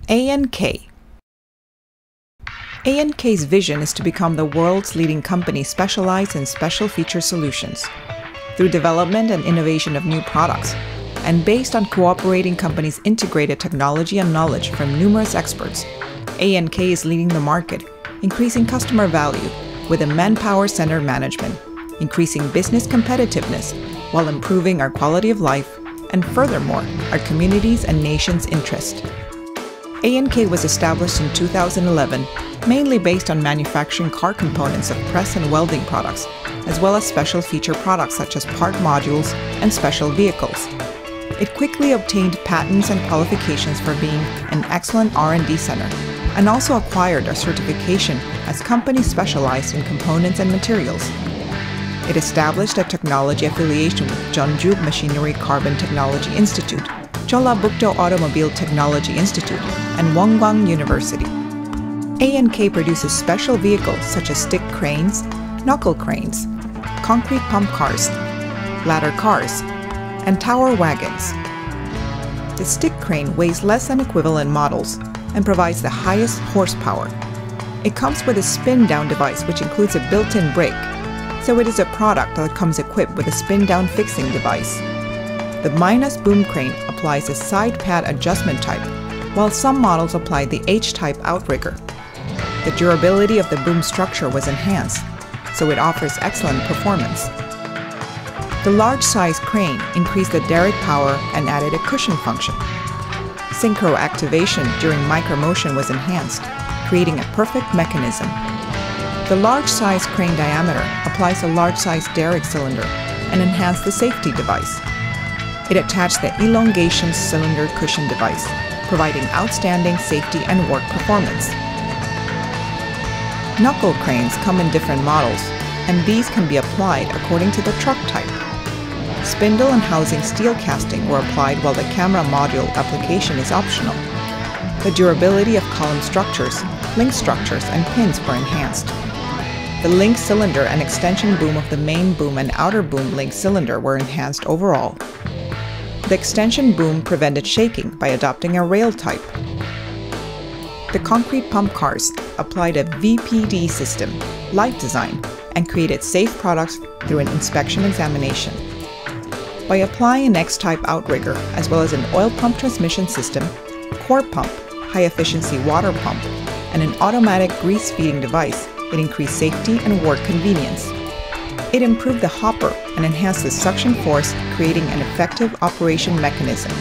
Aenk. Aenk's vision is to become the world's leading company specialized in special feature solutions. Through development and innovation of new products, and based on cooperating companies' integrated technology and knowledge from numerous experts, Aenk is leading the market, increasing customer value with a manpower-centered management, increasing business competitiveness while improving our quality of life, and furthermore, our communities' and nation's interest. Aenk was established in 2011, mainly based on manufacturing car components of press and welding products, as well as special feature products such as part modules and special vehicles. It quickly obtained patents and qualifications for being an excellent R&D center, and also acquired a certification as company specialized in components and materials. It established a technology affiliation with Jeonju Machinery Carbon Technology Institute, Jeollabuk-do Automobile Technology Institute, and Wonggwang University. Aenk produces special vehicles such as stick cranes, knuckle cranes, concrete pump cars, ladder cars, and tower wagons. The stick crane weighs less than equivalent models and provides the highest horsepower. It comes with a spin-down device which includes a built-in brake, so it is a product that comes equipped with a spin-down fixing device. The minus boom crane applies a side pad adjustment type, while some models apply the H-type outrigger. The durability of the boom structure was enhanced, so it offers excellent performance. The large-size crane increased the derrick power and added a cushion function. Synchro activation during micromotion was enhanced, creating a perfect mechanism. The large-size crane diameter applies a large-size derrick cylinder and enhanced the safety device. It attached the elongation cylinder cushion device, providing outstanding safety and work performance. Knuckle cranes come in different models, and these can be applied according to the truck type. Spindle and housing steel casting were applied while the camera module application is optional. The durability of column structures, link structures, and pins were enhanced. The link cylinder and extension boom of the main boom and outer boom link cylinder were enhanced overall. The extension boom prevented shaking by adopting a rail type. The concrete pump cars applied a VPD system, light design, and created safe products through an inspection examination. By applying an X-type outrigger as well as an oil pump transmission system, core pump, high-efficiency water pump, and an automatic grease feeding device, it increased safety and work convenience. It improved the hopper and enhanced the suction force, creating an effective operation mechanism.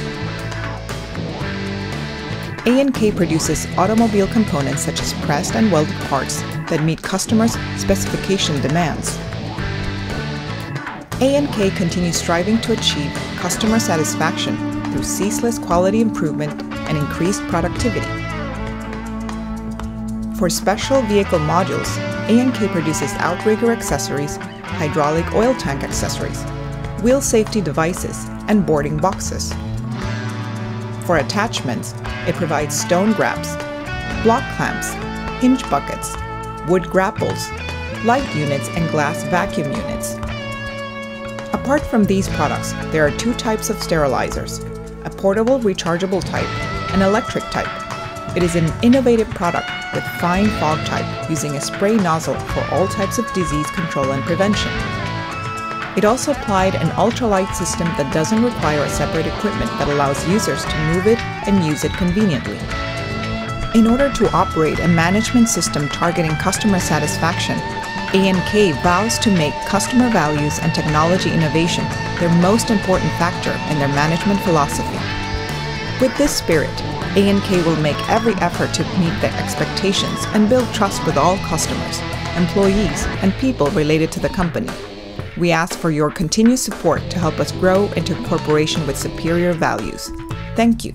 Aenk produces automobile components such as pressed and welded parts that meet customers' specification demands. Aenk continues striving to achieve customer satisfaction through ceaseless quality improvement and increased productivity. For special vehicle modules, Aenk produces outrigger accessories, hydraulic oil tank accessories, wheel safety devices, and boarding boxes. For attachments, it provides stone grabs, block clamps, hinge buckets, wood grapples, light units, and glass vacuum units. Apart from these products, there are two types of sterilizers, a portable rechargeable type and electric type. It is an innovative product with fine fog type using a spray nozzle for all types of disease control and prevention. It also applied an ultralight system that doesn't require a separate equipment that allows users to move it and use it conveniently. In order to operate a management system targeting customer satisfaction, Aenk vows to make customer values and technology innovation their most important factor in their management philosophy. With this spirit, Aenk will make every effort to meet their expectations and build trust with all customers, employees, and people related to the company. We ask for your continued support to help us grow into a corporation with superior values. Thank you.